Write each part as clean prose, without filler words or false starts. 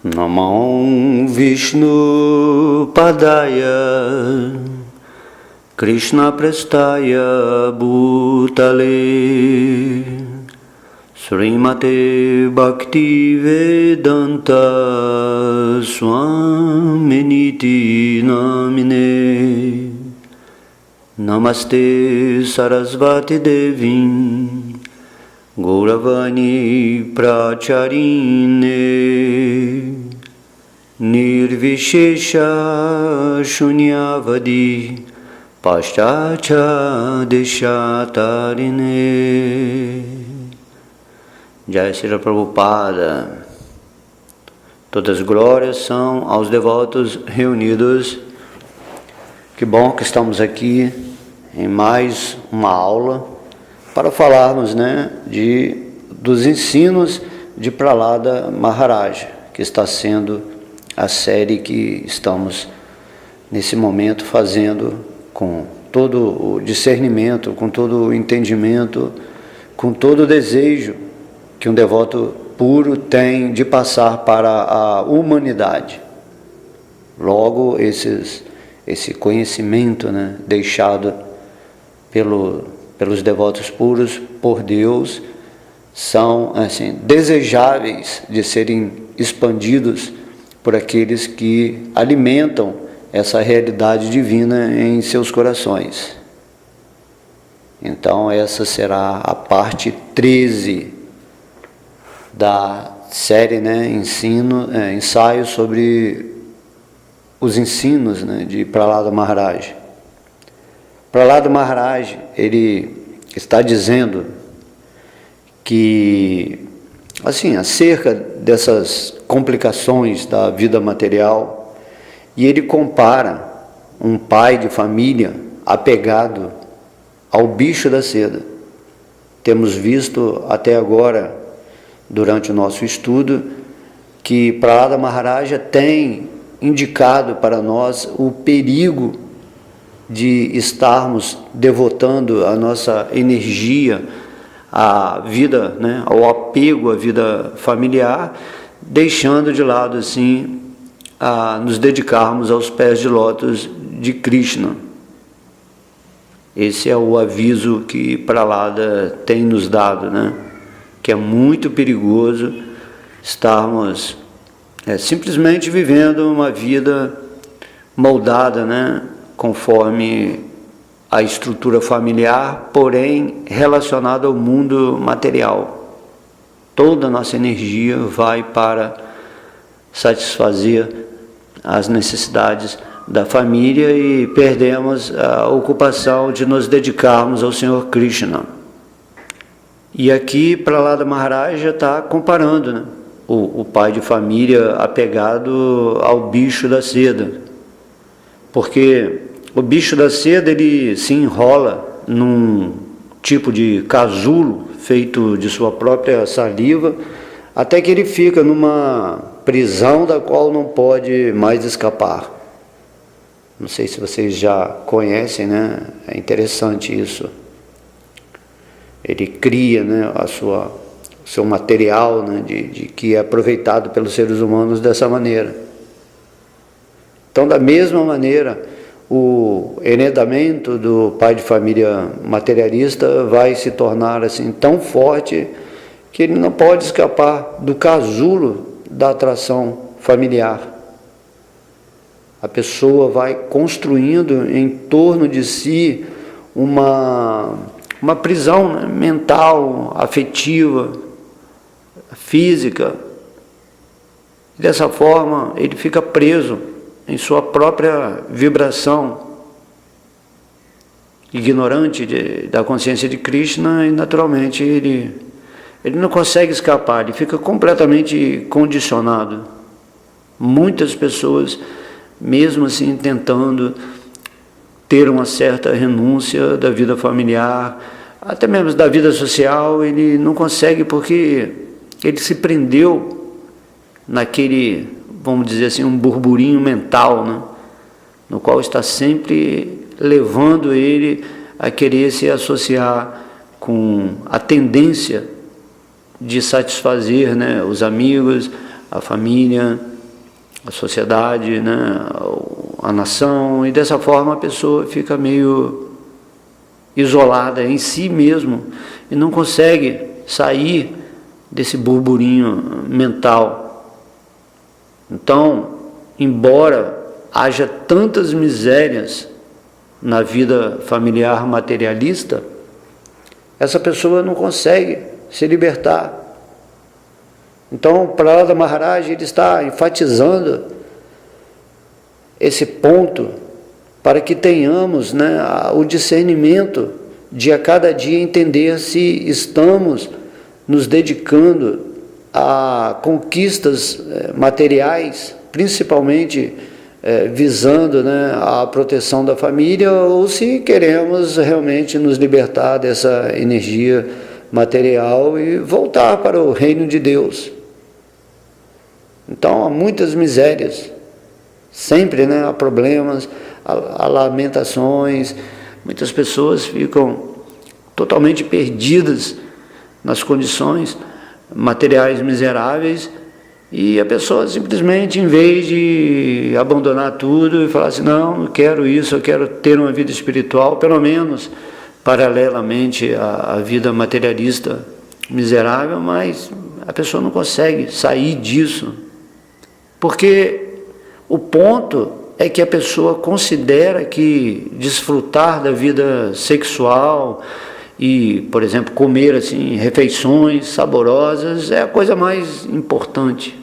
Namo Vishnu Padaya Krishna Prestaya Bhutale Srimate Bhakti Vedanta Swaminiti Namine Namaste Sarasvati Devim Gauravani Pracharine Nirvishesha Shunyavadi Pashtacha Deshatarine. Jai Srila Prabhupada. Todas as glórias são aos devotos reunidos. Que bom que estamos aqui em mais uma aula para falarmos, dos ensinos de Prahlada Maharaj, que está sendo a série que estamos nesse momento fazendo com todo o discernimento, com todo o entendimento, com todo o desejo que um devoto puro tem de passar para a humanidade. Logo, esse conhecimento, deixado pelos devotos puros por Deus, são desejáveis de serem expandidos por aqueles que alimentam essa realidade divina em seus corações. Então essa será a parte 13 da série, ensaio sobre os ensinos de Prahlada Maharaj. Prahlada Maharaj, ele está dizendo que, acerca dessas complicações da vida material, e ele compara um pai de família apegado ao bicho da seda. Temos visto até agora, durante o nosso estudo, que Prahlada Maharaj tem indicado para nós o perigo de estarmos devotando a nossa energia à vida, ao apego à vida familiar, deixando de lado a nos dedicarmos aos pés de lótus de Krishna. Esse é o aviso que Prahlada tem nos dado, que é muito perigoso estarmos simplesmente vivendo uma vida moldada, conforme a estrutura familiar, porém relacionada ao mundo material. Toda a nossa energia vai para satisfazer as necessidades da família e perdemos a ocupação de nos dedicarmos ao Senhor Krishna. E aqui Prahlada Maharaj já está comparando o pai de família apegado ao bicho da seda, porque o bicho da seda ele se enrola num tipo de casulo feito de sua própria saliva, até que ele fica numa prisão da qual não pode mais escapar. Não sei se vocês já conhecem, é interessante isso. Ele cria o seu material de que é aproveitado pelos seres humanos dessa maneira. Então, da mesma maneira, o enredamento do pai de família materialista vai se tornar tão forte que ele não pode escapar do casulo da atração familiar. A pessoa vai construindo em torno de si uma prisão mental, afetiva, física. Dessa forma, ele fica preso em sua própria vibração, ignorante da consciência de Krishna, e naturalmente ele não consegue escapar, ele fica completamente condicionado. Muitas pessoas, mesmo tentando ter uma certa renúncia da vida familiar, até mesmo da vida social, ele não consegue, porque ele se prendeu naquele, vamos dizer um burburinho mental, no qual está sempre levando ele a querer se associar com a tendência de satisfazer os amigos, a família, a sociedade, né, a nação, e dessa forma a pessoa fica meio isolada em si mesmo e não consegue sair desse burburinho mental. Então, embora haja tantas misérias na vida familiar materialista, essa pessoa não consegue se libertar. Então, o Prahlada Maharaj ele está enfatizando esse ponto para que tenhamos, né, o discernimento de a cada dia entender se estamos nos dedicando a conquistas materiais, principalmente visando, né, a proteção da família, ou se queremos realmente nos libertar dessa energia material e voltar para o reino de Deus. Então há muitas misérias, sempre, né, há problemas, há lamentações, muitas pessoas ficam totalmente perdidas nas condições materiais miseráveis, e a pessoa simplesmente, em vez de abandonar tudo e falar assim, não, eu quero isso, eu quero ter uma vida espiritual, pelo menos paralelamente à vida materialista miserável, mas a pessoa não consegue sair disso, porque o ponto é que a pessoa considera que desfrutar da vida sexual e, por exemplo, comer assim refeições saborosas é a coisa mais importante.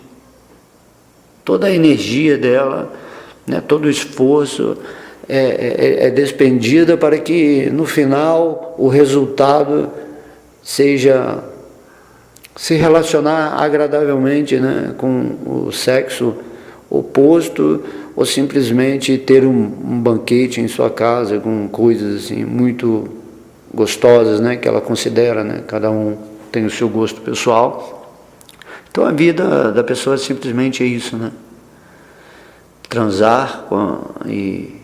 Toda a energia dela, né, todo o esforço é despendida para que no final o resultado seja se relacionar agradavelmente, né, com o sexo oposto, ou simplesmente ter um banquete em sua casa com coisas assim muito gostosas, né, que ela considera, né, cada um tem o seu gosto pessoal. Então a vida da pessoa simplesmente é isso, né? Transar e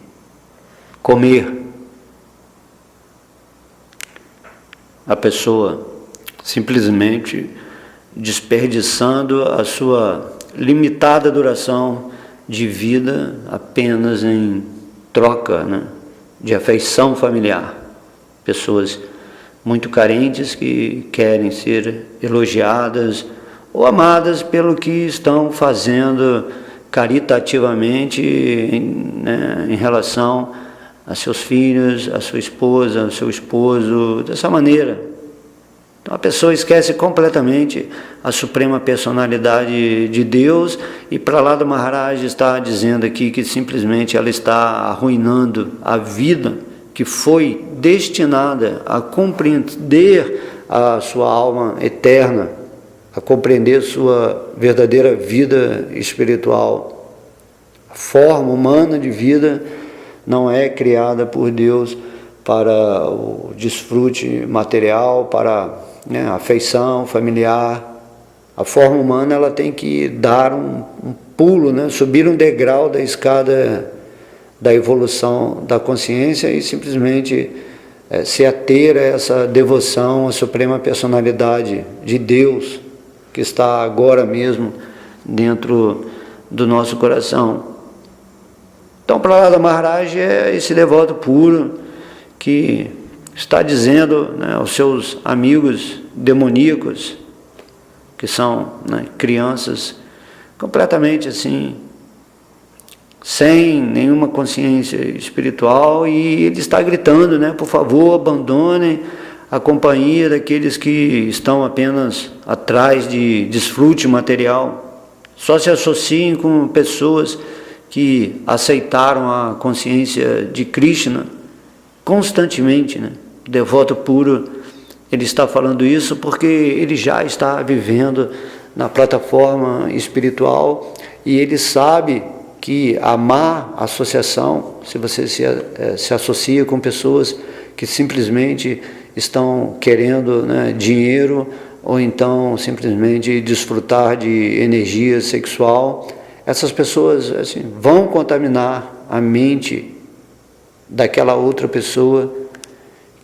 comer. A pessoa simplesmente desperdiçando a sua limitada duração de vida apenas em troca, né, de afeição familiar. Pessoas muito carentes que querem ser elogiadas ou amadas pelo que estão fazendo caritativamente em relação a seus filhos, a sua esposa, ao seu esposo, dessa maneira. Então a pessoa esquece completamente a suprema personalidade de Deus, e Prahlada Maharaj está dizendo aqui que simplesmente ela está arruinando a vida que foi destinada a compreender a sua alma eterna, a compreender sua verdadeira vida espiritual. A forma humana de vida não é criada por Deus para o desfrute material, para, né, a afeição familiar. A forma humana ela tem que dar um pulo, né, subir um degrau da escada da evolução da consciência e simplesmente se ater a essa devoção à suprema personalidade de Deus, que está agora mesmo dentro do nosso coração. Então, Prahlada Maharaj é esse devoto puro que está dizendo, né, aos seus amigos demoníacos, que são, né, crianças completamente assim, sem nenhuma consciência espiritual, e ele está gritando, né, por favor, abandonem a companhia daqueles que estão apenas atrás de desfrute material. Só se associem com pessoas que aceitaram a consciência de Krishna constantemente, né? O devoto puro, ele está falando isso porque ele já está vivendo na plataforma espiritual e ele sabe que a má associação, se você se associa com pessoas que simplesmente estão querendo, né, dinheiro, ou então simplesmente desfrutar de energia sexual, essas pessoas assim, vão contaminar a mente daquela outra pessoa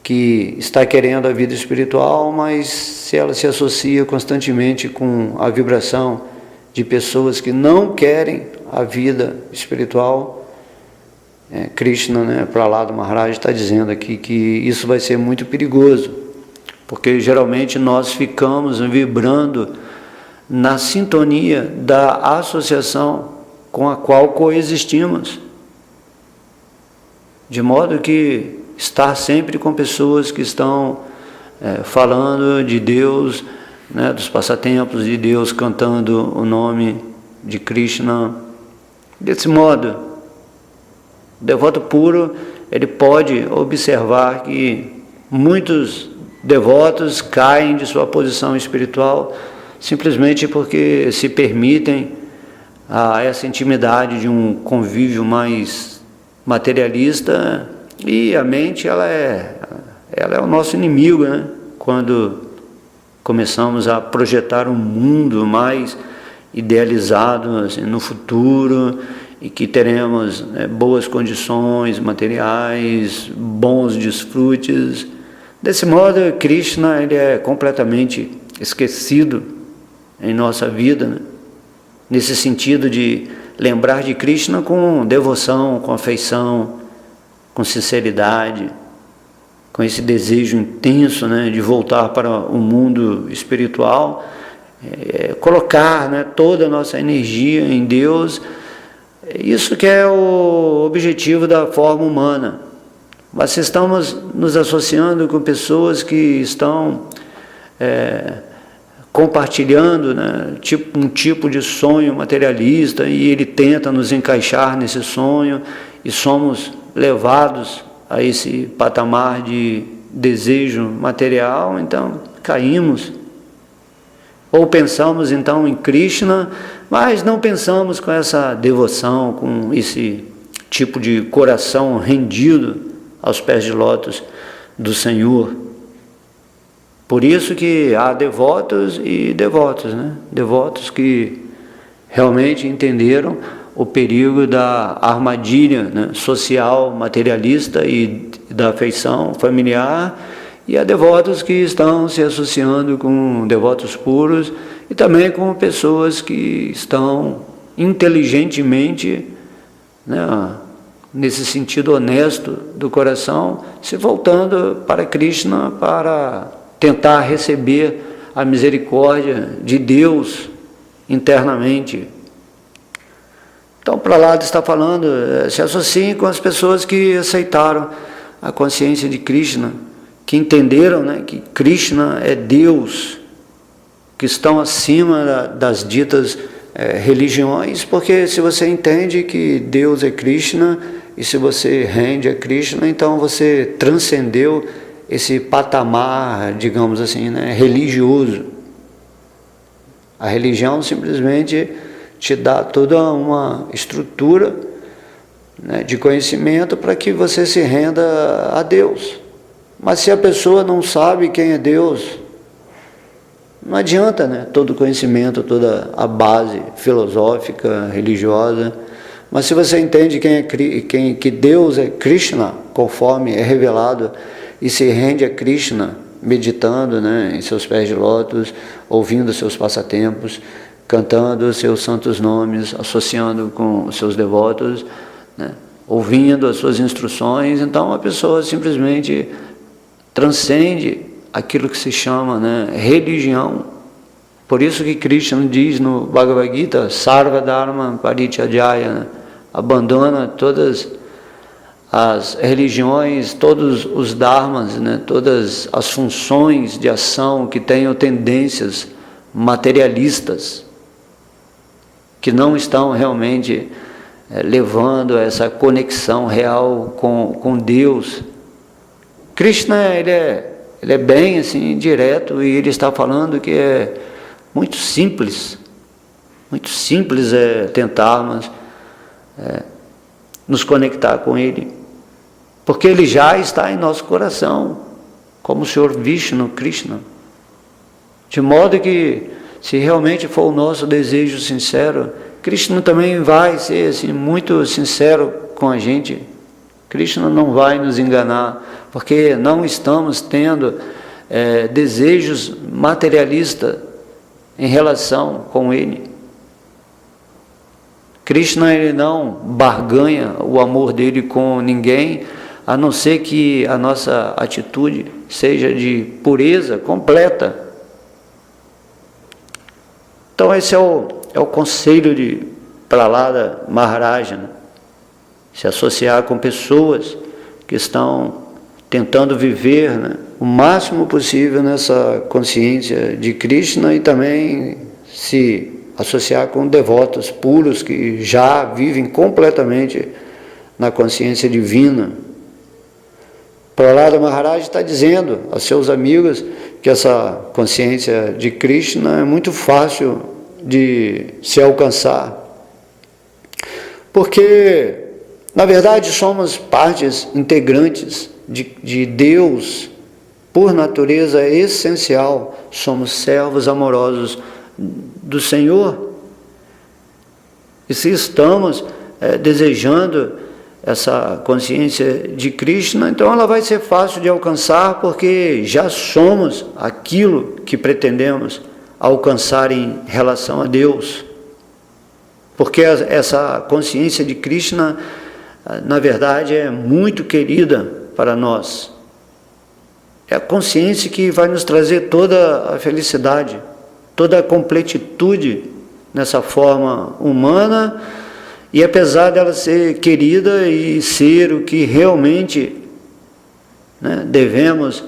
que está querendo a vida espiritual, mas se ela se associa constantemente com a vibração de pessoas que não querem a vida espiritual, Krishna, né, Prahlada Maharaj está dizendo aqui que isso vai ser muito perigoso, porque geralmente nós ficamos vibrando na sintonia da associação com a qual coexistimos, de modo que estar sempre com pessoas que estão falando de Deus, né, dos passatempos de Deus, cantando o nome de Krishna. Desse modo, o devoto puro, ele pode observar que muitos devotos caem de sua posição espiritual simplesmente porque se permitem a essa intimidade de um convívio mais materialista, e a mente ela é o nosso inimigo, né? Quando começamos a projetar um mundo mais idealizado assim, no futuro, e que teremos boas condições materiais, bons desfrutes. Desse modo, Krishna ele é completamente esquecido em nossa vida, né? Nesse sentido de lembrar de Krishna com devoção, com afeição, com sinceridade, com esse desejo intenso, né, de voltar para o mundo espiritual, colocar, né, toda a nossa energia em Deus. Isso que é o objetivo da forma humana. Mas estamos nos associando com pessoas que estão compartilhando, né, um tipo de sonho materialista, e ele tenta nos encaixar nesse sonho, e somos levados a esse patamar de desejo material, então caímos. Ou pensamos então em Krishna, mas não pensamos com essa devoção, com esse tipo de coração rendido aos pés de lótus do Senhor. Por isso que há devotos e devotos, né? Devotos que realmente entenderam o perigo da armadilha, né, social, materialista e da afeição familiar, e há devotos que estão se associando com devotos puros e também com pessoas que estão inteligentemente, né, nesse sentido honesto do coração, se voltando para Krishna para tentar receber a misericórdia de Deus internamente. Então, Prahlada está falando, se associem com as pessoas que aceitaram a consciência de Krishna, que entenderam, né, que Krishna é Deus, que estão acima das ditas religiões, porque se você entende que Deus é Krishna, e se você rende a Krishna, então você transcendeu esse patamar, digamos assim, né, religioso. A religião simplesmente te dá toda uma estrutura, né, de conhecimento para que você se renda a Deus. Mas se a pessoa não sabe quem é Deus, não adianta, né, todo conhecimento, toda a base filosófica, religiosa. Mas se você entende que Deus é Krishna, conforme é revelado, e se rende a Krishna, meditando, né, em seus pés de lótus, ouvindo seus passatempos, cantando seus santos nomes, associando com os seus devotos, né, ouvindo as suas instruções, então a pessoa simplesmente transcende aquilo que se chama, né, religião. Por isso que Krishna diz no Bhagavad Gita, Sarva Dharma Parityajaya, né, abandona todas as religiões, todos os dharmas, né, todas as funções de ação que tenham tendências materialistas, que não estão realmente levando a essa conexão real com Deus. Krishna ele é bem assim, direto, e ele está falando que é muito simples tentarmos nos conectar com Ele, porque Ele já está em nosso coração, como o Senhor Vishnu, Krishna, de modo que, se realmente for o nosso desejo sincero, Krishna também vai ser assim, muito sincero com a gente. Krishna não vai nos enganar, porque não estamos tendo desejos materialistas em relação com Ele. Krishna, ele não barganha o amor dele com ninguém, a não ser que a nossa atitude seja de pureza completa. Então esse é o conselho de Prahlada Maharaja, né? Se associar com pessoas que estão tentando viver, né, o máximo possível nessa consciência de Krishna, e também se associar com devotos puros que já vivem completamente na consciência divina. Prahlada Maharaj está dizendo a seus amigos que essa consciência de Krishna é muito fácil de se alcançar, porque na verdade somos partes integrantes de Deus, por natureza essencial. Somos servos amorosos do Senhor, e se estamos desejando essa consciência de Krishna, então ela vai ser fácil de alcançar, porque já somos aquilo que pretendemos alcançar em relação a Deus. Porque essa consciência de Krishna, na verdade, é muito querida para nós. É a consciência que vai nos trazer toda a felicidade, toda a completitude nessa forma humana, e apesar dela ser querida e ser o que realmente, né, devemos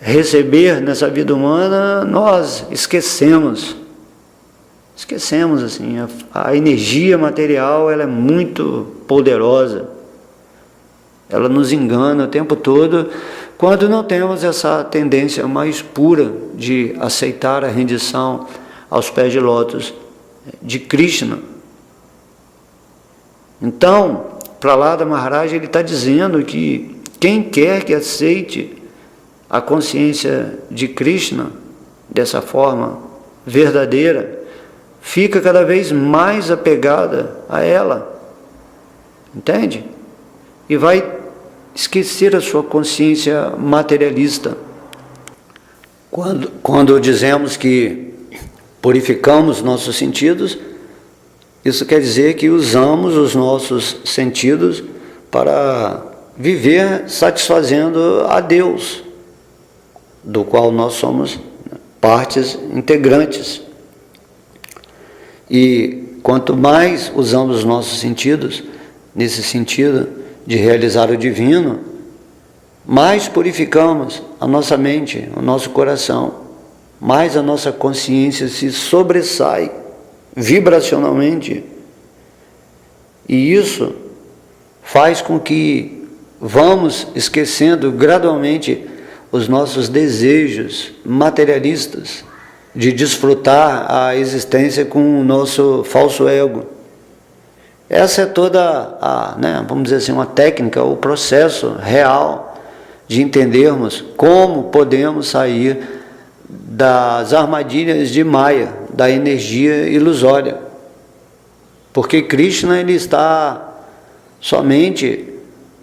receber nessa vida humana, nós esquecemos assim, a energia material, ela é muito poderosa, ela nos engana o tempo todo, quando não temos essa tendência mais pura de aceitar a rendição aos pés de lótus de Krishna. Então, Prahlada Maharaj, ele está dizendo que quem quer que aceite a consciência de Krishna dessa forma verdadeira, fica cada vez mais apegada a ela, entende? E vai esquecer a sua consciência materialista. Quando dizemos que purificamos nossos sentidos, isso quer dizer que usamos os nossos sentidos para viver satisfazendo a Deus, do qual nós somos partes integrantes. E quanto mais usamos os nossos sentidos nesse sentido de realizar o divino, mais purificamos a nossa mente, o nosso coração, mais a nossa consciência se sobressai vibracionalmente, e isso faz com que vamos esquecendo gradualmente os nossos desejos materialistas de desfrutar a existência com o nosso falso ego. Essa é toda vamos dizer assim, uma técnica, o processo real de entendermos como podemos sair das armadilhas de Maya, da energia ilusória. Porque Krishna, ele está somente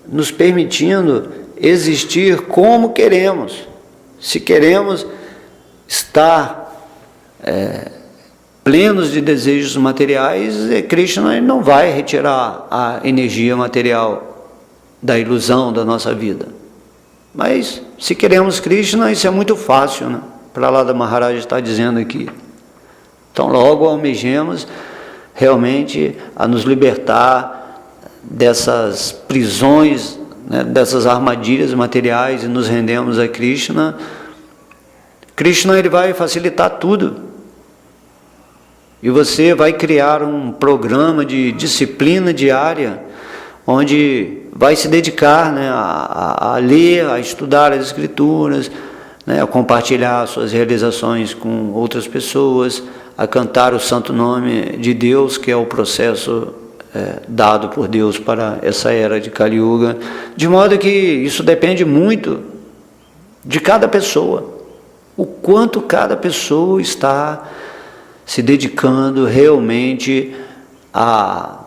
nos permitindo existir como queremos. Se queremos estar plenos de desejos materiais, Krishna, ele não vai retirar a energia material da ilusão da nossa vida. Mas se queremos Krishna, isso é muito fácil, né? Prahlada Maharaj está dizendo aqui. Então logo almejemos realmente a nos libertar dessas prisões, né, dessas armadilhas materiais, e nos rendemos a Krishna. Krishna, ele vai facilitar tudo. E você vai criar um programa de disciplina diária, onde vai se dedicar, né, a ler, a estudar as Escrituras, né, a compartilhar suas realizações com outras pessoas, a cantar o santo nome de Deus, que é o processo dado por Deus para essa era de Kali Yuga, de modo que isso depende muito de cada pessoa, o quanto cada pessoa está se dedicando realmente a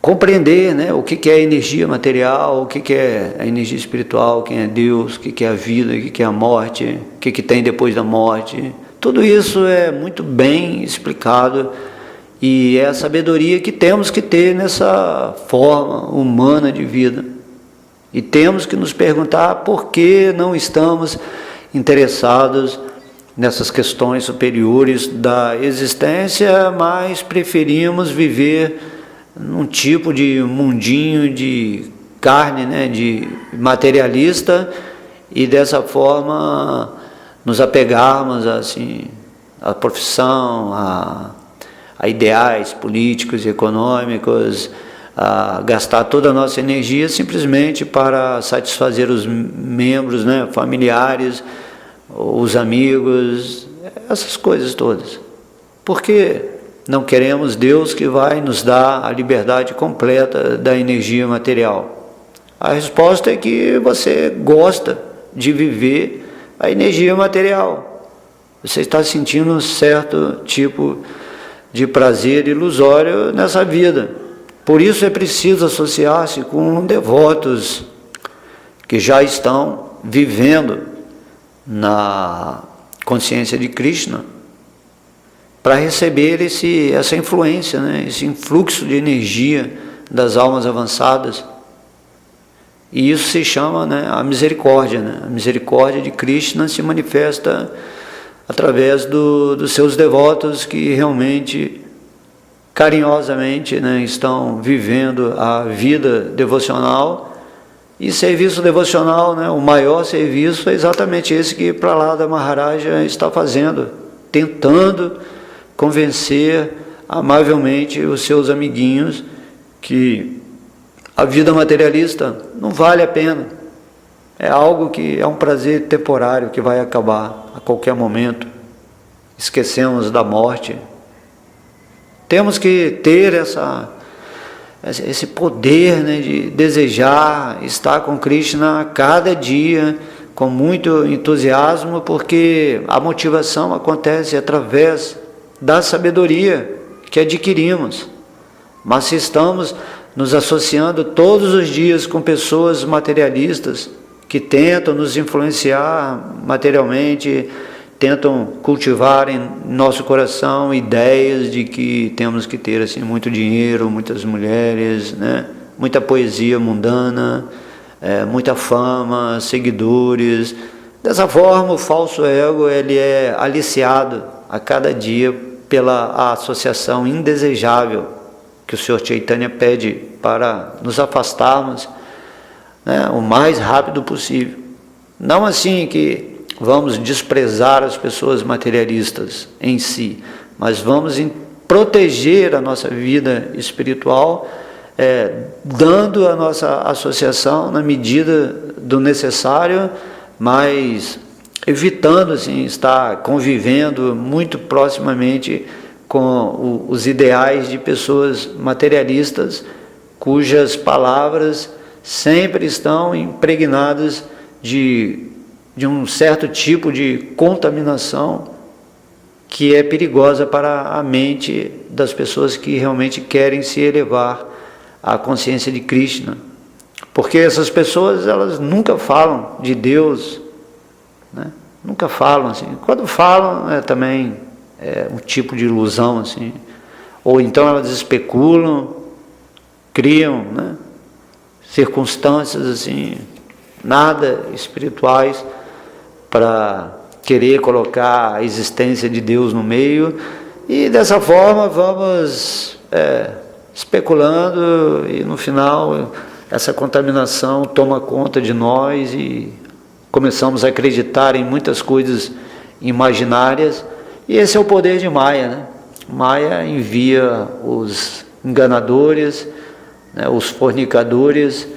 compreender, né, o que é energia material, o que é a energia espiritual, quem é Deus, o que é a vida, o que é a morte, o que tem depois da morte. Tudo isso é muito bem explicado E é a sabedoria que temos que ter nessa forma humana de vida. E temos que nos perguntar por que não estamos interessados nessas questões superiores da existência, mas preferimos viver num tipo de mundinho de carne, né, de materialista, e dessa forma nos apegarmos assim à profissão, a ideais políticos e econômicos, a gastar toda a nossa energia simplesmente para satisfazer os membros, né, familiares, os amigos, essas coisas todas. Porque não queremos Deus que vai nos dar a liberdade completa da energia material. A resposta é que você gosta de viver a energia material. Você está sentindo um certo tipo de prazer ilusório nessa vida. Por isso é preciso associar-se com devotos que já estão vivendo na consciência de Krishna, para receber essa influência, né, esse influxo de energia das almas avançadas. E isso se chama, né, a misericórdia. Né? A misericórdia de Krishna se manifesta através dos seus devotos que realmente, carinhosamente, né, estão vivendo a vida devocional. E serviço devocional, né, o maior serviço é exatamente esse que Prahlada Maharaja está fazendo, tentando convencer amavelmente os seus amiguinhos que a vida materialista não vale a pena. É algo que é um prazer temporário que vai acabar a qualquer momento. Esquecemos da morte. Temos que ter esse poder, né, de desejar estar com Krishna a cada dia, com muito entusiasmo, porque a motivação acontece através da sabedoria que adquirimos. Mas se estamos nos associando todos os dias com pessoas materialistas que tentam nos influenciar materialmente, tentam cultivar em nosso coração ideias de que temos que ter assim muito dinheiro, muitas mulheres, né? Muita poesia mundana, muita fama, seguidores. Dessa forma, o falso ego ele é aliciado a cada dia pela associação indesejável que o Senhor Chaitanya pede para nos afastarmos, né, o mais rápido possível. Não assim que vamos desprezar as pessoas materialistas em si, mas vamos proteger a nossa vida espiritual, dando a nossa associação na medida do necessário, mas evitando assim, estar convivendo muito proximamente com os ideais de pessoas materialistas, cujas palavras sempre estão impregnadas de um certo tipo de contaminação que é perigosa para a mente das pessoas que realmente querem se elevar à consciência de Krishna. Porque essas pessoas, elas nunca falam de Deus, né? Nunca falam assim. Quando falam, também é um tipo de ilusão assim. Ou então elas especulam, criam, né, circunstâncias assim, nada espirituais, para querer colocar a existência de Deus no meio, e dessa forma vamos especulando, e no final essa contaminação toma conta de nós e começamos a acreditar em muitas coisas imaginárias, e esse é o poder de Maya, né? Maya envia os enganadores, né, os fornicadores,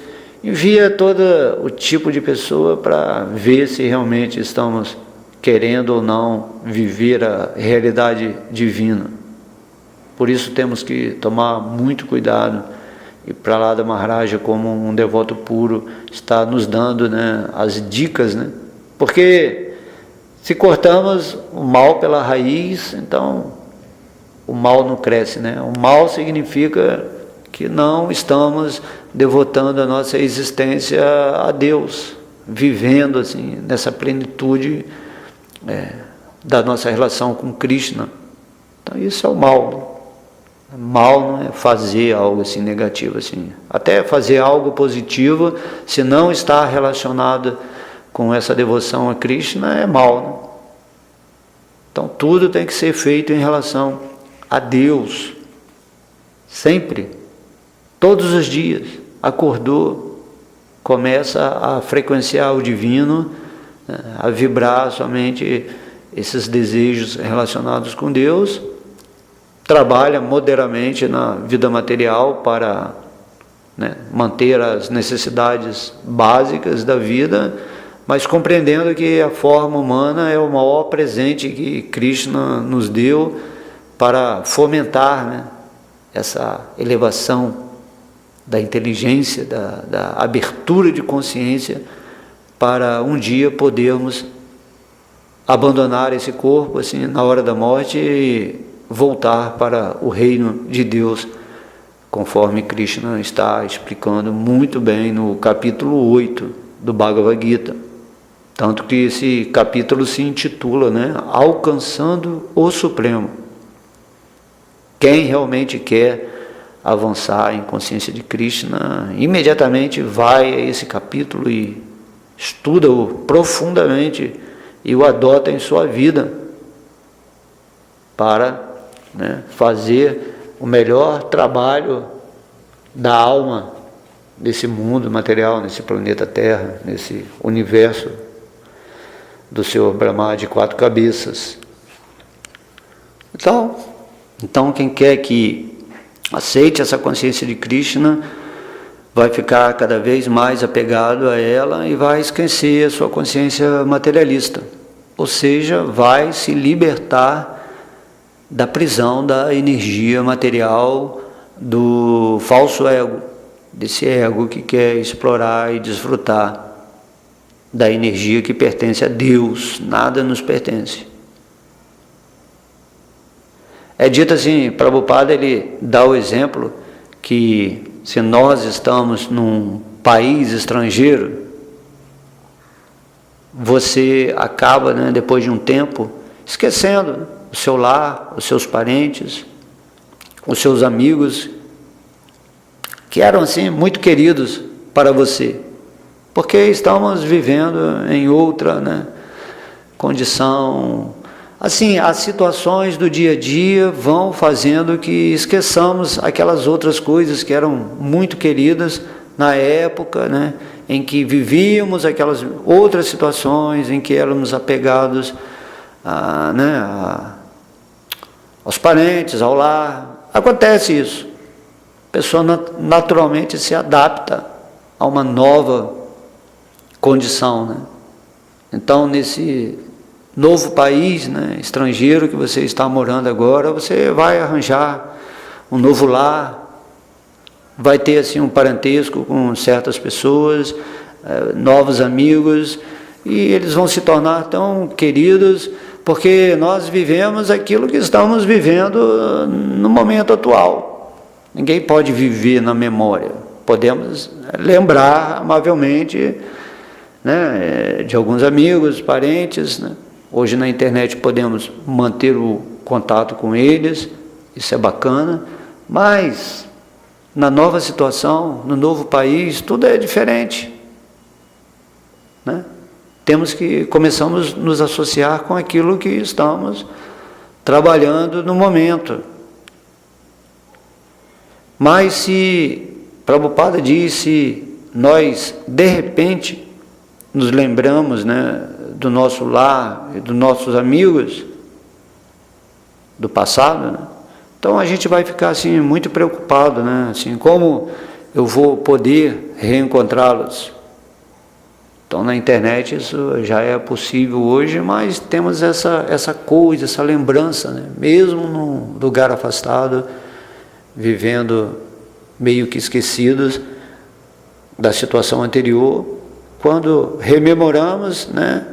envia todo o tipo de pessoa para ver se realmente estamos querendo ou não viver a realidade divina. Por isso temos que tomar muito cuidado, e Prahlada Maharaja, como um devoto puro, está nos dando, né, as dicas, né? Porque se cortamos o mal pela raiz, então o mal não cresce, né? O mal significa que não estamos devotando a nossa existência a Deus, vivendo assim nessa plenitude da nossa relação com Krishna. Então isso é o mal. Mal não é fazer algo assim negativo assim. Até fazer algo positivo, se não está relacionado com essa devoção a Krishna, é mal, né? Então tudo tem que ser feito em relação a Deus. Sempre. Todos os dias. Acordou, começa a frequenciar o divino, a vibrar somente esses desejos relacionados com Deus. Trabalha moderadamente na vida material para, né, manter as necessidades básicas da vida, mas compreendendo que a forma humana é o maior presente que Krishna nos deu para fomentar, né, essa elevação da inteligência, da abertura de consciência, para um dia podermos abandonar esse corpo assim na hora da morte e voltar para o reino de Deus, conforme Krishna está explicando muito bem no capítulo 8 do Bhagavad Gita. Tanto que esse capítulo se intitula, né, Alcançando o Supremo. Quem realmente quer avançar em consciência de Krishna, imediatamente vai a esse capítulo e estuda-o profundamente e o adota em sua vida para, né, fazer o melhor trabalho da alma nesse mundo material, nesse planeta Terra, nesse universo do Senhor Brahma de 4 cabeças. Então quem quer que aceite essa consciência de Krishna vai ficar cada vez mais apegado a ela e vai esquecer a sua consciência materialista, ou seja, vai se libertar da prisão da energia material do falso ego, desse ego que quer explorar e desfrutar da energia que pertence a Deus. Nada nos pertence. É dito assim, Prabhupada ele dá o exemplo que se nós estamos num país estrangeiro, você acaba, né, depois de um tempo, esquecendo, né, o seu lar, os seus parentes, os seus amigos, que eram assim muito queridos para você, porque estamos vivendo em outra, né, condição. Assim, as situações do dia a dia vão fazendo que esqueçamos aquelas outras coisas que eram muito queridas na época, né, em que vivíamos aquelas outras situações, em que éramos apegados aos parentes, ao lar. Acontece isso. A pessoa naturalmente se adapta a uma nova condição, né? Então, nesse novo país, né, estrangeiro que você está morando agora, você vai arranjar um novo lar, vai ter assim um parentesco com certas pessoas, novos amigos, e eles vão se tornar tão queridos, porque nós vivemos aquilo que estamos vivendo no momento atual. Ninguém pode viver na memória. Podemos lembrar amavelmente, né, de alguns amigos, parentes, né? Hoje na internet podemos manter o contato com eles, isso é bacana, mas na nova situação, no novo país, tudo é diferente, né? Começamos a nos associar com aquilo que estamos trabalhando no momento. Mas se Prabhupada disse, nós de repente nos lembramos, né, do nosso lar e dos nossos amigos do passado, né? Então a gente vai ficar assim muito preocupado, né? Assim, como eu vou poder reencontrá-los? Então na internet isso já é possível hoje, mas temos essa coisa, essa lembrança, né? Mesmo num lugar afastado, vivendo meio que esquecidos da situação anterior, quando rememoramos, né,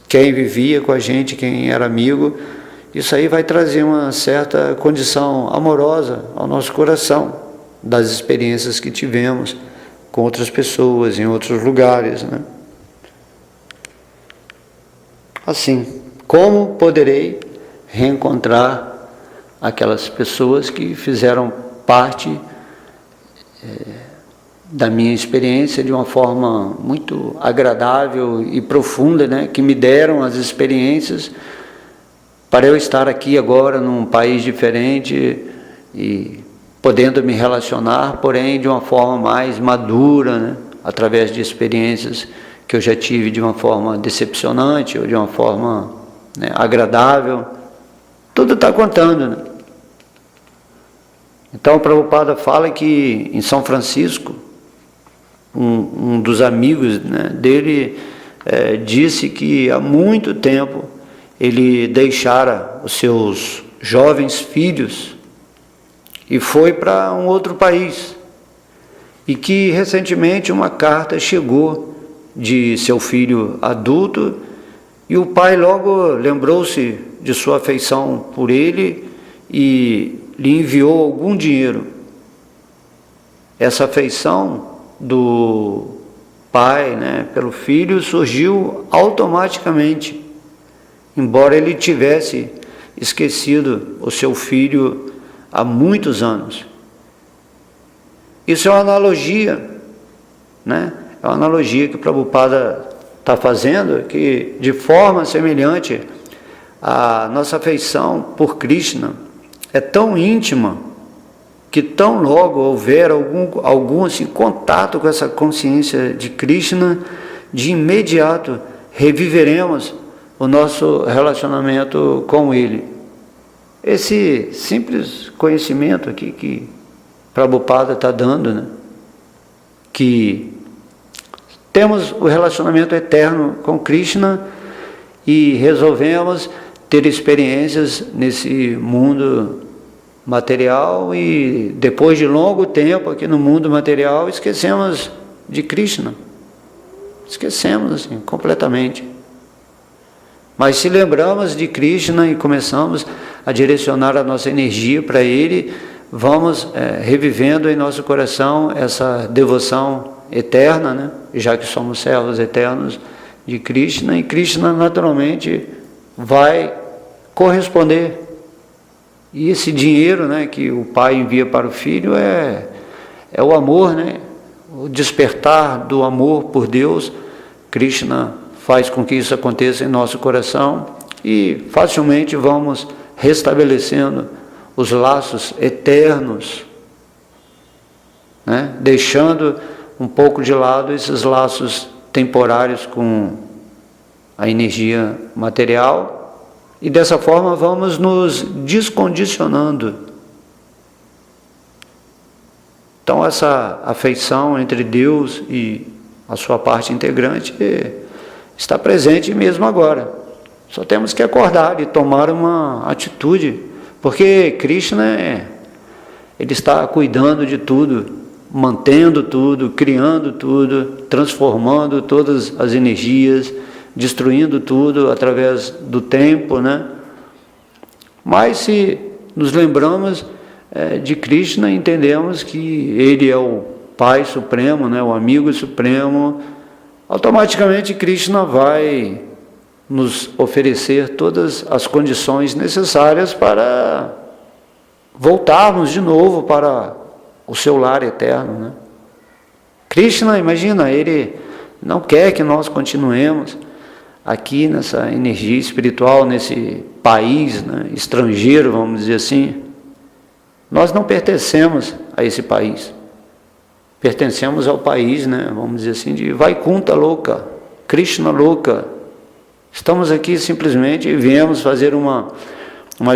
quem vivia com a gente, quem era amigo, isso aí vai trazer uma certa condição amorosa ao nosso coração, das experiências que tivemos com outras pessoas, em outros lugares, né? Assim, como poderei reencontrar aquelas pessoas que fizeram parte da minha experiência de uma forma muito agradável e profunda, né, que me deram as experiências para eu estar aqui agora num país diferente e podendo me relacionar, porém de uma forma mais madura, né, através de experiências que eu já tive de uma forma decepcionante ou de uma forma, né, agradável. Tudo está contando, né? Então o Prabhupada fala que em São Francisco, um dos amigos, né, dele disse que há muito tempo ele deixara os seus jovens filhos e foi para um outro país, e que recentemente uma carta chegou de seu filho adulto, e o pai logo lembrou-se de sua afeição por ele e lhe enviou algum dinheiro. Essa afeição do pai, né, pelo filho surgiu automaticamente, embora ele tivesse esquecido o seu filho há muitos anos. Isso é uma analogia, né? É uma analogia que o Prabhupada está fazendo, que de forma semelhante a nossa afeição por Krishna é tão íntima que tão logo houver algum assim, contato com essa consciência de Krishna, de imediato reviveremos o nosso relacionamento com Ele. Esse simples conhecimento aqui que Prabhupada está dando, né? Que temos o relacionamento eterno com Krishna e resolvemos ter experiências nesse mundo material, e depois de longo tempo aqui no mundo material esquecemos de Krishna, esquecemos assim completamente. Mas se lembramos de Krishna e começamos a direcionar a nossa energia para Ele, vamos revivendo em nosso coração essa devoção eterna, né? Já que somos servos eternos de Krishna, e Krishna naturalmente vai corresponder. E esse dinheiro, né, que o pai envia para o filho é o amor, né? O despertar do amor por Deus. Krishna faz com que isso aconteça em nosso coração e facilmente vamos restabelecendo os laços eternos, né? Deixando um pouco de lado esses laços temporários com a energia material, e dessa forma vamos nos descondicionando. Então essa afeição entre Deus e a sua parte integrante está presente mesmo agora. Só temos que acordar e tomar uma atitude, porque Krishna ele está cuidando de tudo, mantendo tudo, criando tudo, transformando todas as energias, destruindo tudo através do tempo, né? Mas se nos lembramos de Krishna, entendemos que Ele é o Pai Supremo, né? O amigo supremo, automaticamente Krishna vai nos oferecer todas as condições necessárias para voltarmos de novo para o seu lar eterno, né? Krishna, imagina, Ele não quer que nós continuemos aqui nessa energia espiritual, nesse país, né, estrangeiro, vamos dizer assim. Nós não pertencemos a esse país. Pertencemos ao país, né, vamos dizer assim, de Vaikuntha Loka, Krishna Loka. Estamos aqui simplesmente e viemos fazer uma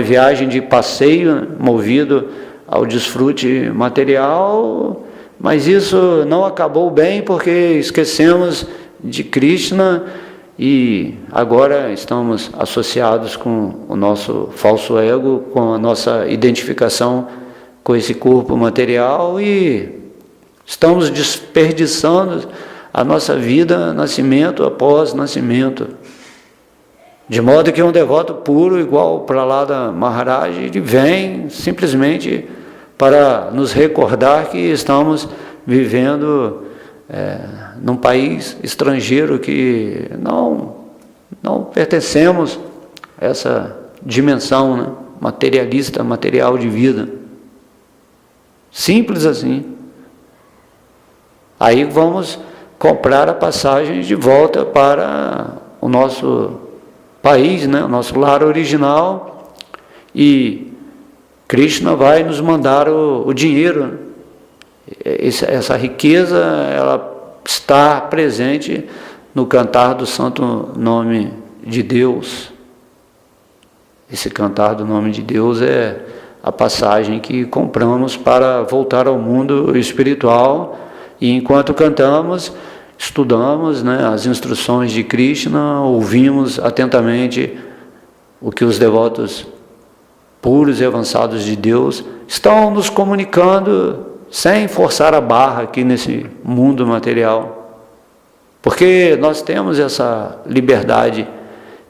viagem de passeio, né, movido ao desfrute material, mas isso não acabou bem porque esquecemos de Krishna e agora estamos associados com o nosso falso ego, com a nossa identificação com esse corpo material, e estamos desperdiçando a nossa vida nascimento após nascimento. De modo que um devoto puro, igual Prahlada Maharaj, ele vem simplesmente para nos recordar que estamos vivendo num país estrangeiro, que não pertencemos a essa dimensão, né? materialista, material de vida. Simples assim. Aí vamos comprar a passagem de volta para o nosso país, né? O nosso lar original, e Krishna vai nos mandar o dinheiro. Essa riqueza, ela está presente no cantar do santo nome de Deus. Esse cantar do nome de Deus é a passagem que compramos para voltar ao mundo espiritual, e enquanto cantamos, estudamos, né, as instruções de Krishna, ouvimos atentamente o que os devotos puros e avançados de Deus estão nos comunicando sem forçar a barra aqui nesse mundo material. Porque nós temos essa liberdade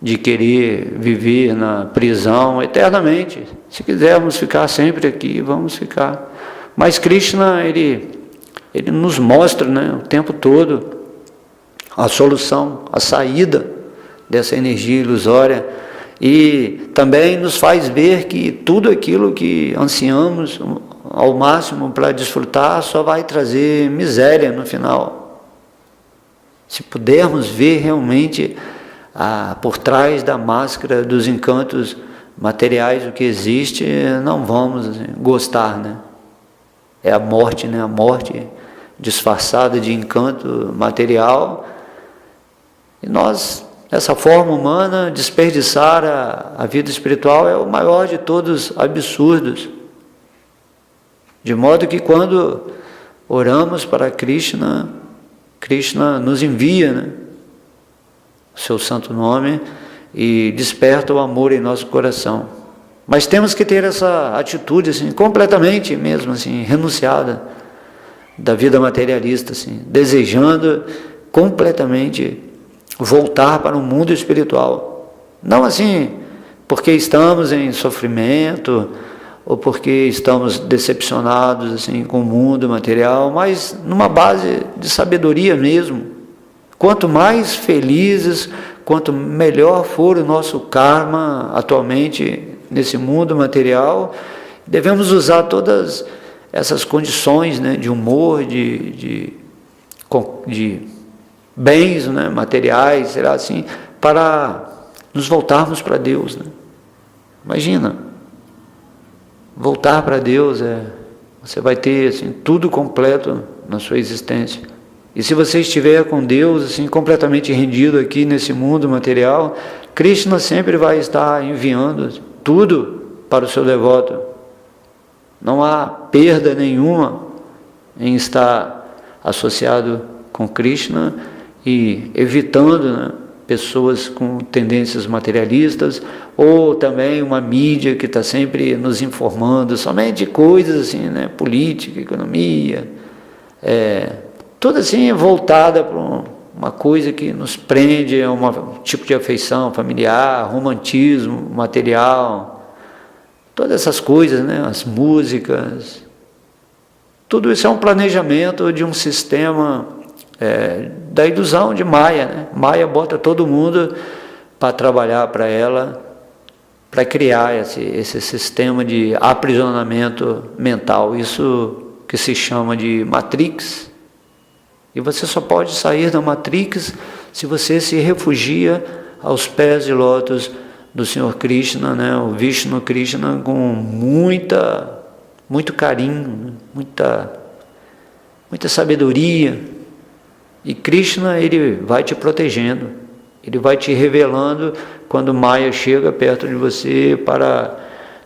de querer viver na prisão eternamente. Se quisermos ficar sempre aqui, vamos ficar. Mas Krishna, ele nos mostra, né, o tempo todo a solução, a saída dessa energia ilusória, e também nos faz ver que tudo aquilo que ansiamos ao máximo para desfrutar só vai trazer miséria no final. Se pudermos ver realmente por trás da máscara dos encantos materiais o que existe, não vamos gostar, né? É a morte, né? A morte disfarçada de encanto material. E nós, dessa forma humana, desperdiçar a vida espiritual é o maior de todos os absurdos. De modo que quando oramos para Krishna, Krishna nos envia, né, o seu santo nome e desperta o amor em nosso coração. Mas temos que ter essa atitude assim, completamente mesmo assim, renunciada da vida materialista, assim, desejando completamente voltar para o mundo espiritual. Não assim porque estamos em sofrimento ou porque estamos decepcionados assim com o mundo material, mas numa base de sabedoria mesmo. Quanto mais felizes, quanto melhor for o nosso karma atualmente nesse mundo material, devemos usar todas essas condições, né, de humor, de bens, né, materiais, será assim, para nos voltarmos para Deus, né? Imagina, voltar para Deus, você vai ter assim, tudo completo na sua existência. E se você estiver com Deus assim, completamente rendido aqui nesse mundo material, Krishna sempre vai estar enviando tudo para o seu devoto. Não há perda nenhuma em estar associado com Krishna e evitando, né, pessoas com tendências materialistas, ou também uma mídia que está sempre nos informando somente de coisas assim, né, política, economia, toda assim voltada para uma coisa que nos prende a um tipo de afeição familiar, romantismo material, todas essas coisas, né, as músicas, tudo isso é um planejamento de um sistema da ilusão de Maya, né? Maya bota todo mundo para trabalhar para ela, para criar esse sistema de aprisionamento mental, isso que se chama de Matrix. E você só pode sair da Matrix se você se refugia aos pés de lótus do Senhor Krishna, né? O Vishnu Krishna, com muito carinho, muita sabedoria. E Krishna, ele vai te protegendo, ele vai te revelando quando Maya chega perto de você para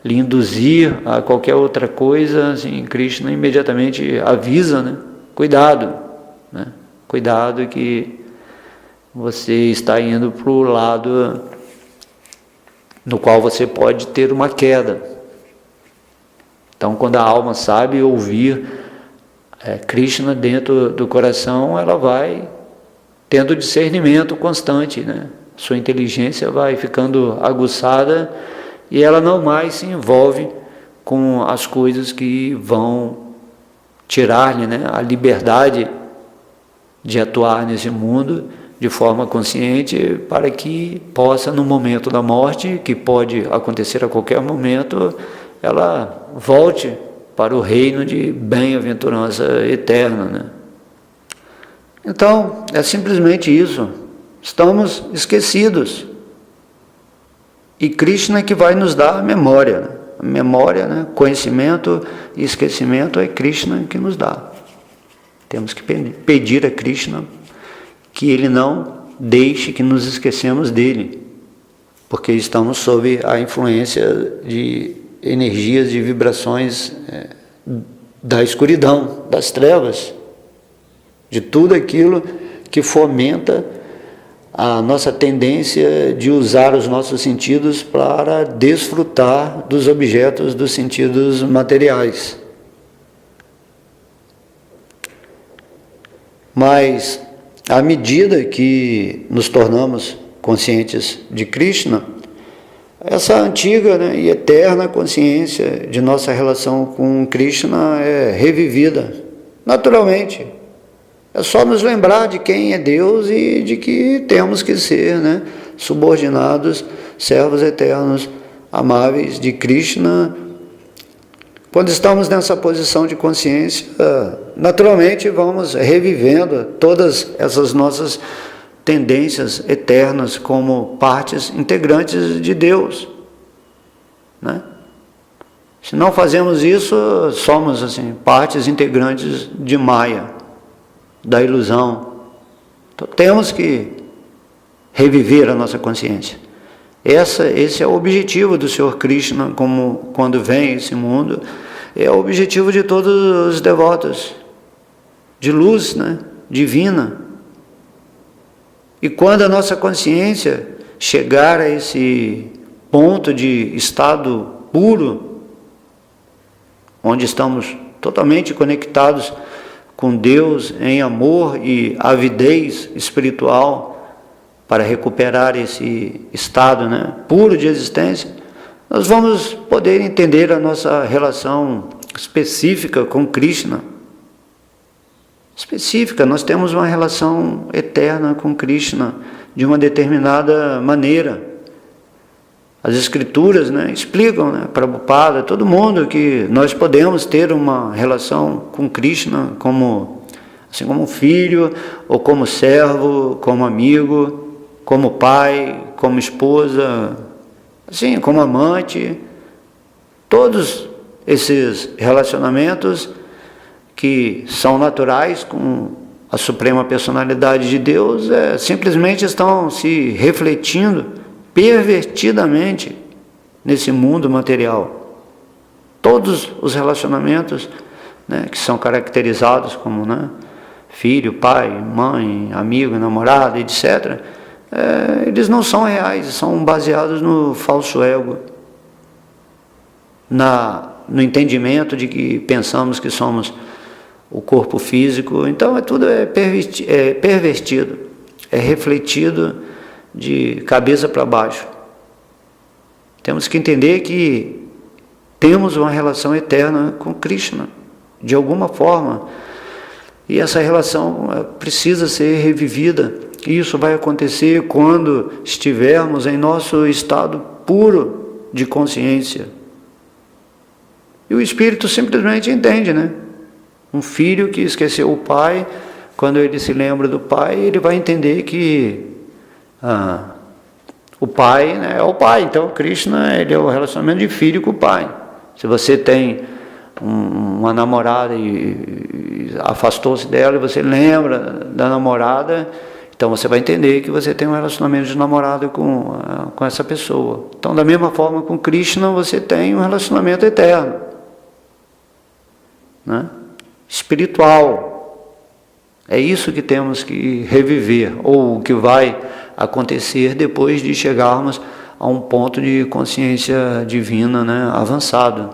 lhe induzir a qualquer outra coisa, assim, Krishna imediatamente avisa, né? Cuidado, né? Cuidado que você está indo para o lado no qual você pode ter uma queda. Então, quando a alma sabe ouvir Krishna dentro do coração, ela vai tendo discernimento constante, né? Sua inteligência vai ficando aguçada e ela não mais se envolve com as coisas que vão tirar-lhe, né, a liberdade de atuar nesse mundo de forma consciente, para que possa, no momento da morte, que pode acontecer a qualquer momento, ela volte para o reino de bem-aventurança eterna, né? Então, é simplesmente isso. Estamos esquecidos. E Krishna é que vai nos dar a memória, né? A memória, né? Conhecimento e esquecimento é Krishna que nos dá. Temos que pedir a Krishna que Ele não deixe que nos esquecemos dele, porque estamos sob a influência de energias, de vibrações da escuridão, das trevas, de tudo aquilo que fomenta a nossa tendência de usar os nossos sentidos para desfrutar dos objetos dos sentidos materiais. Mas, à medida que nos tornamos conscientes de Krishna, essa antiga, né, e eterna consciência de nossa relação com Krishna é revivida naturalmente. É só nos lembrar de quem é Deus e de que temos que ser, né, subordinados, servos eternos, amáveis de Krishna. Quando estamos nessa posição de consciência, naturalmente vamos revivendo todas essas nossas tendências eternas como partes integrantes de Deus, né? Se não fazemos isso, somos assim, partes integrantes de Maya, da ilusão. Então temos que reviver a nossa consciência. Esse é o objetivo do Senhor Krishna, como quando vem a esse mundo, é o objetivo de todos os devotos de luz, né, divina. E quando a nossa consciência chegar a esse ponto de estado puro, onde estamos totalmente conectados com Deus em amor e avidez espiritual, para recuperar esse estado, né, puro de existência, nós vamos poder entender a nossa relação específica com Krishna. Específica, nós temos uma relação eterna com Krishna, de uma determinada maneira. As escrituras, né, explicam, né, Prabhupada, todo mundo, que nós podemos ter uma relação com Krishna assim como filho, ou como servo, como amigo, como pai, como esposa, assim, como amante. Todos esses relacionamentos que são naturais com a Suprema Personalidade de Deus, simplesmente estão se refletindo pervertidamente nesse mundo material. Todos os relacionamentos, né, que são caracterizados como, né, filho, pai, mãe, amigo, namorado, etc., eles não são reais, são baseados no falso ego, no entendimento de que pensamos que somos o corpo físico. Então tudo é pervertido, é refletido de cabeça para baixo. Temos que entender que temos uma relação eterna com Krishna, de alguma forma, e essa relação precisa ser revivida. Isso vai acontecer quando estivermos em nosso estado puro de consciência. E o Espírito simplesmente entende, né? Um filho que esqueceu o pai, quando ele se lembra do pai, ele vai entender que o pai, né, é o pai. Então, Krishna, ele é o relacionamento de filho com o pai. Se você tem uma namorada e afastou-se dela e você lembra da namorada, então você vai entender que você tem um relacionamento de namorado com essa pessoa. Então, da mesma forma, com Krishna você tem um relacionamento eterno, né, espiritual. É isso que temos que reviver, ou o que vai acontecer depois de chegarmos a um ponto de consciência divina, né, avançado.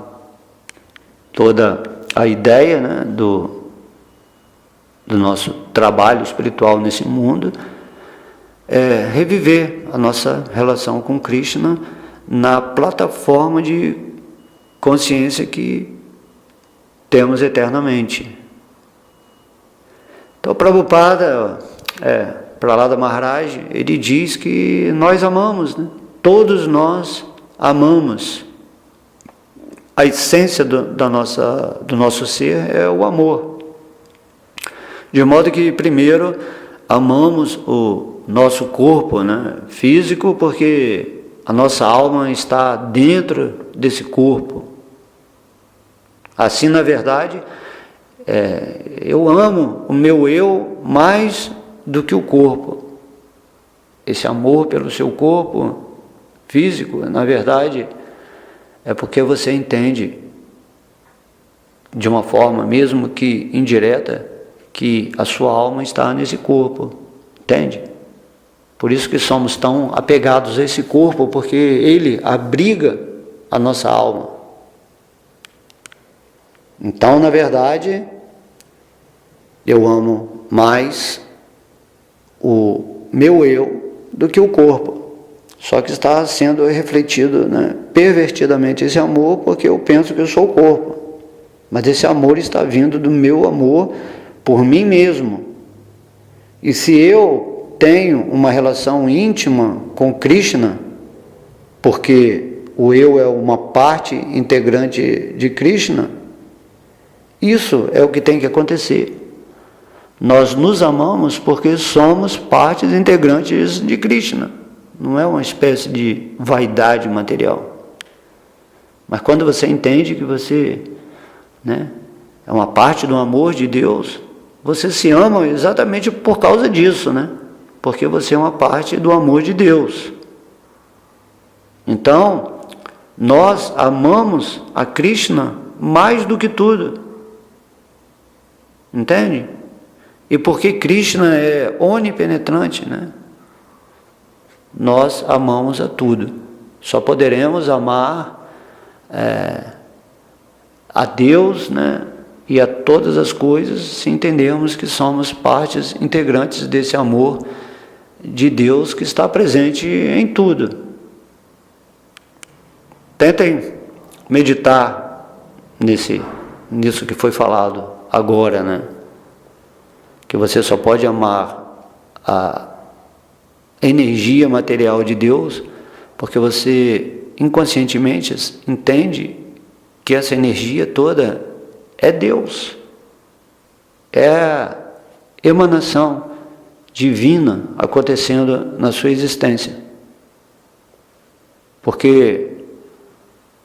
Toda a ideia, né, do nosso trabalho espiritual nesse mundo é reviver a nossa relação com Krishna na plataforma de consciência que temos eternamente. Então, Prabhupada Prahlada Maharaj, ele diz que nós amamos, né? Todos nós amamos. A essência do nosso ser é o amor. De modo que, primeiro, amamos o nosso corpo, né, físico, porque a nossa alma está dentro desse corpo. Assim, na verdade, eu amo o meu eu mais do que o corpo. Esse amor pelo seu corpo físico, na verdade, é porque você entende, de uma forma mesmo que indireta, que a sua alma está nesse corpo, entende? Por isso que somos tão apegados a esse corpo, porque ele abriga a nossa alma. Então, na verdade, eu amo mais o meu eu do que o corpo. Só que está sendo refletido, né, pervertidamente esse amor, porque eu penso que eu sou o corpo. Mas esse amor está vindo do meu amor por mim mesmo. E se eu tenho uma relação íntima com Krishna, porque o eu é uma parte integrante de Krishna, isso é o que tem que acontecer. Nós nos amamos porque somos partes integrantes de Krishna. Não é uma espécie de vaidade material. Mas quando você entende que você, né, é uma parte do amor de Deus, você se ama exatamente por causa disso, né? Porque você é uma parte do amor de Deus. Então, nós amamos a Krishna mais do que tudo. Entende? E porque Krishna é onipenetrante, né? Nós amamos a tudo. Só poderemos amar a Deus, né, e a todas as coisas se entendermos que somos partes integrantes desse amor de Deus que está presente em tudo. Tentem meditar nisso que foi falado agora, né? Que você só pode amar a energia material de Deus porque você inconscientemente entende que essa energia toda é Deus, é a emanação divina acontecendo na sua existência. Porque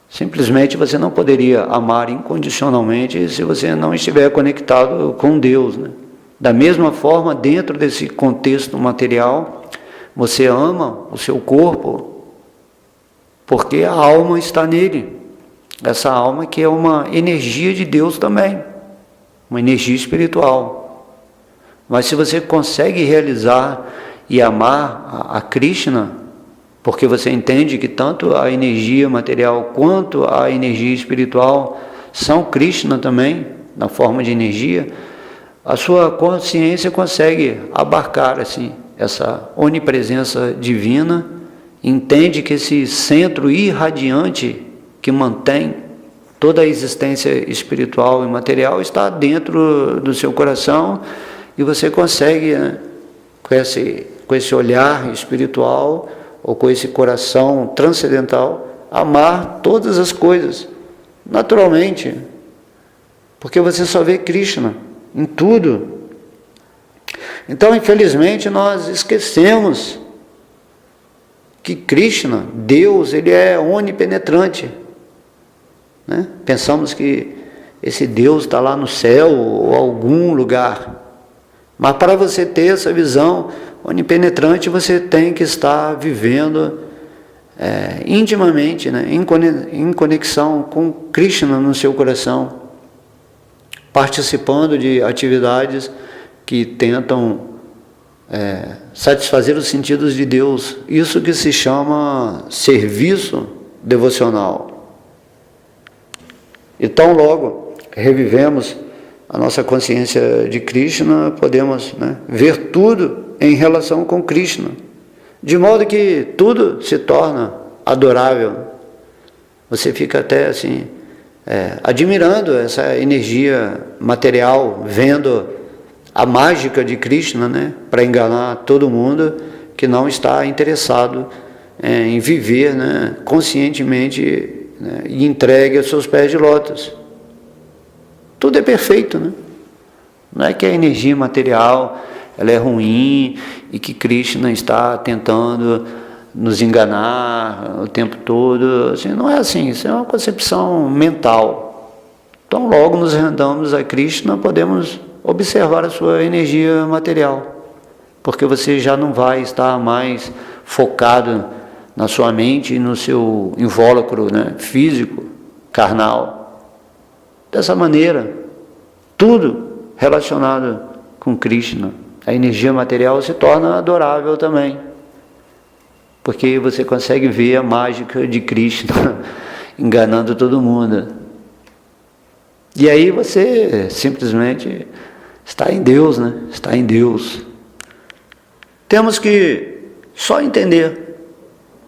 simplesmente você não poderia amar incondicionalmente se você não estiver conectado com Deus, né? Da mesma forma, dentro desse contexto material, você ama o seu corpo porque a alma está nele. Essa alma que é uma energia de Deus também, uma energia espiritual. Mas se você consegue realizar e amar a Krishna, porque você entende que tanto a energia material quanto a energia espiritual são Krishna também, na forma de energia, a sua consciência consegue abarcar assim, essa onipresença divina, entende que esse centro irradiante que mantém toda a existência espiritual e material está dentro do seu coração, e você consegue, né, com esse olhar espiritual ou com esse coração transcendental, amar todas as coisas naturalmente, porque você só vê Krishna em tudo. Então, infelizmente, nós esquecemos que Krishna, Deus, ele é onipenetrante, né? Pensamos que esse Deus está lá no céu ou algum lugar. Mas para você ter essa visão onipenetrante, você tem que estar vivendo intimamente, né? Em conexão com Krishna no seu coração, participando de atividades que tentam satisfazer os sentidos de Deus. Isso que se chama serviço devocional. E tão logo revivemos a nossa consciência de Krishna, podemos, né, ver tudo em relação com Krishna, de modo que tudo se torna adorável. Você fica até assim, admirando essa energia material, vendo a mágica de Krishna, né, para enganar todo mundo que não está interessado em viver, né, conscientemente, né, e entregue aos seus pés de lótus. Tudo é perfeito, né? Não é que a energia material ela é ruim e que Krishna está tentando nos enganar o tempo todo. Assim, não é assim, isso é uma concepção mental. Então, logo nos rendamos a Krishna, podemos observar a sua energia material, porque você já não vai estar mais focado na sua mente e no seu invólucro, né, físico, carnal. Dessa maneira, tudo relacionado com Krishna, a energia material se torna adorável também, porque você consegue ver a mágica de Krishna enganando todo mundo. E aí você simplesmente está em Deus, né? Está em Deus. Temos que só entender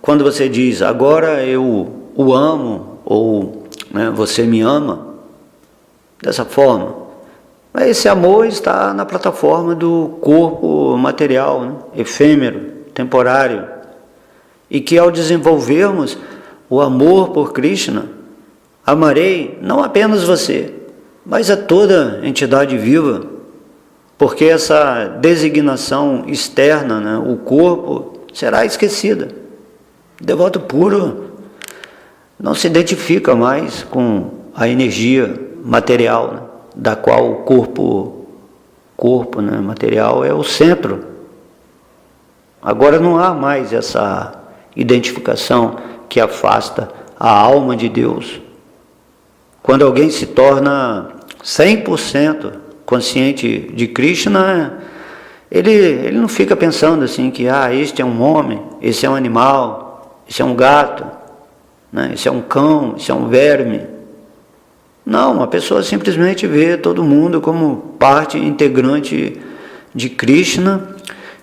quando você diz, agora eu o amo, ou, né, você me ama, dessa forma. Mas esse amor está na plataforma do corpo material, né, efêmero, temporário, e que ao desenvolvermos o amor por Krishna, amarei não apenas você, mas a toda entidade viva, porque essa designação externa, né, o corpo, será esquecida. O devoto puro não se identifica mais com a energia material, né, da qual o corpo, né, material é o centro. Agora não há mais essa identificação que afasta a alma de Deus. Quando alguém se torna 100% consciente de Krishna, ele não fica pensando assim que este é um homem, esse é um animal, esse é um gato, né, esse é um cão, esse é um verme. Não, a pessoa simplesmente vê todo mundo como parte integrante de Krishna,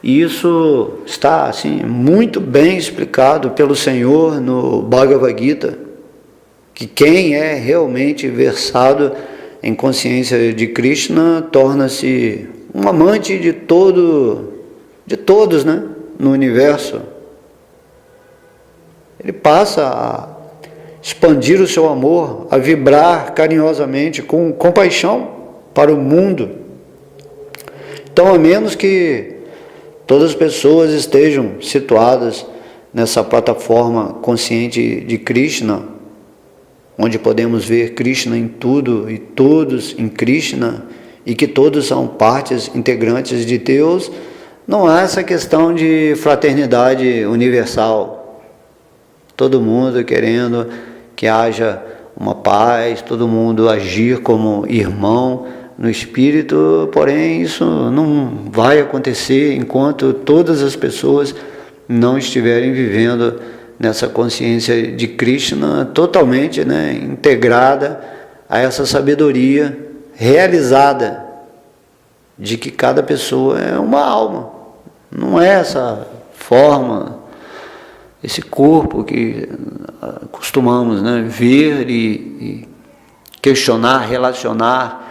e isso está assim muito bem explicado pelo Senhor no Bhagavad Gita, que quem é realmente versado em consciência de Krishna torna-se um amante de todos, né, no universo. Ele passa a expandir o seu amor, a vibrar carinhosamente com compaixão para o mundo. Então, a menos que todas as pessoas estejam situadas nessa plataforma consciente de Krishna, onde podemos ver Krishna em tudo e todos em Krishna, e que todos são partes integrantes de Deus, não há essa questão de fraternidade universal. Todo mundo querendo que haja uma paz, todo mundo agir como irmão no espírito, porém isso não vai acontecer enquanto todas as pessoas não estiverem vivendo nessa consciência de Krishna totalmente, né, integrada a essa sabedoria realizada de que cada pessoa é uma alma, não é essa forma, esse corpo que costumamos, né, ver e questionar, relacionar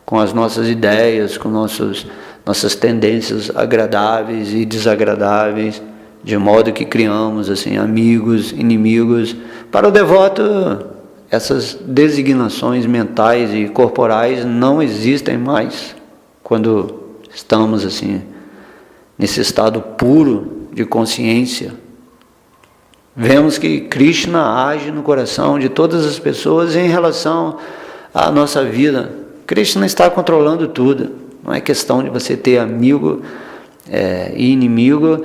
com as nossas ideias, com nossas tendências agradáveis e desagradáveis, de modo que criamos assim amigos, inimigos. Para o devoto, essas designações mentais e corporais não existem mais quando estamos assim nesse estado puro de consciência. Vemos que Krishna age no coração de todas as pessoas em relação à nossa vida. Krishna está controlando tudo. Não é questão de você ter amigo e inimigo,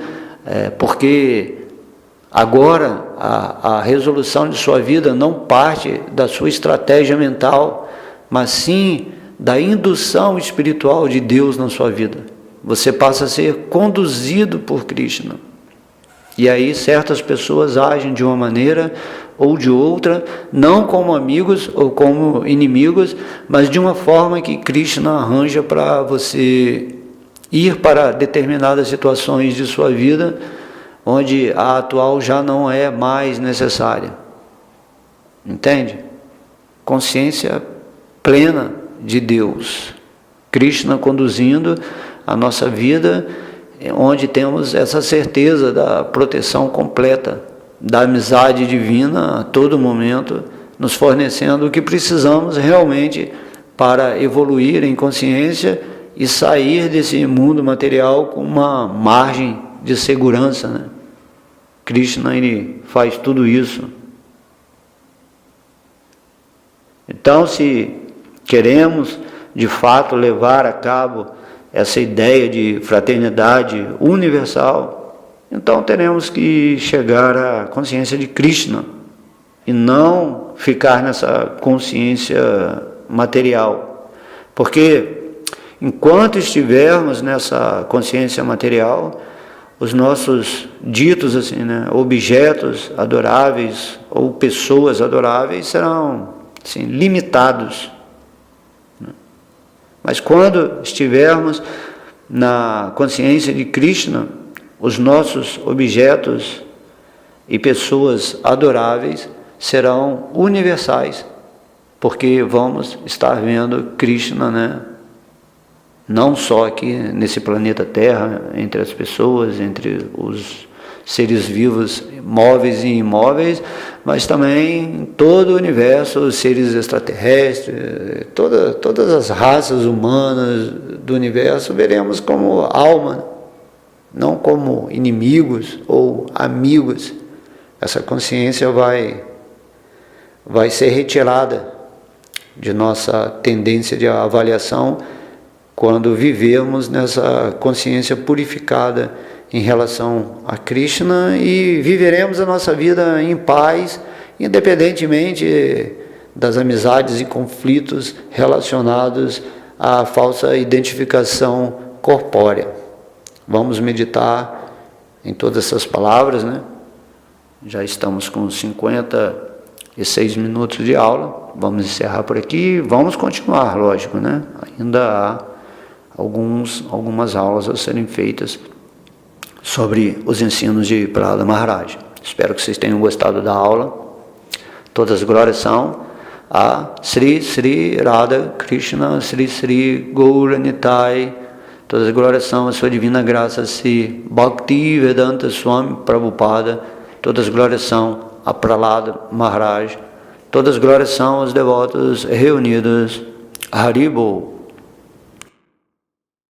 porque agora a resolução de sua vida não parte da sua estratégia mental, mas sim da indução espiritual de Deus na sua vida. Você passa a ser conduzido por Krishna. E aí certas pessoas agem de uma maneira ou de outra, não como amigos ou como inimigos, mas de uma forma que Krishna arranja para você ir para determinadas situações de sua vida, onde a atual já não é mais necessária. Entende? Consciência plena de Deus. Krishna conduzindo a nossa vida, onde temos essa certeza da proteção completa, da amizade divina a todo momento, nos fornecendo o que precisamos realmente para evoluir em consciência e sair desse mundo material com uma margem de segurança, né? Krishna, ele faz tudo isso. Então, se queremos de fato levar a cabo essa ideia de fraternidade universal, então teremos que chegar à consciência de Krishna e não ficar nessa consciência material. Porque enquanto estivermos nessa consciência material, os nossos ditos assim, né, objetos adoráveis ou pessoas adoráveis serão assim, limitados. Mas quando estivermos na consciência de Krishna, os nossos objetos e pessoas adoráveis serão universais, porque vamos estar vendo Krishna, né? Não só aqui nesse planeta Terra, entre as pessoas, entre os seres vivos móveis e imóveis, mas também em todo o universo, os seres extraterrestres, todas as raças humanas do universo, veremos como alma, não como inimigos ou amigos. Essa consciência vai ser retirada de nossa tendência de avaliação quando vivemos nessa consciência purificada em relação a Krishna, e viveremos a nossa vida em paz, independentemente das amizades e conflitos relacionados à falsa identificação corpórea. Vamos meditar em todas essas palavras, né? Já estamos com 56 minutos de aula, vamos encerrar por aqui, vamos continuar, lógico, né? Ainda há algumas aulas a serem feitas sobre os ensinos de Prahlada Maharaj. Espero que vocês tenham gostado da aula. Todas as glórias são a Sri Sri Radha Krishna Sri Sri Gaura Nitai. Todas as glórias são a sua divina graça Sri Bhakti Vedanta Swami Prabhupada. Todas as glórias são a Prahlada Maharaj. Todas as glórias são aos devotos reunidos. Haribol.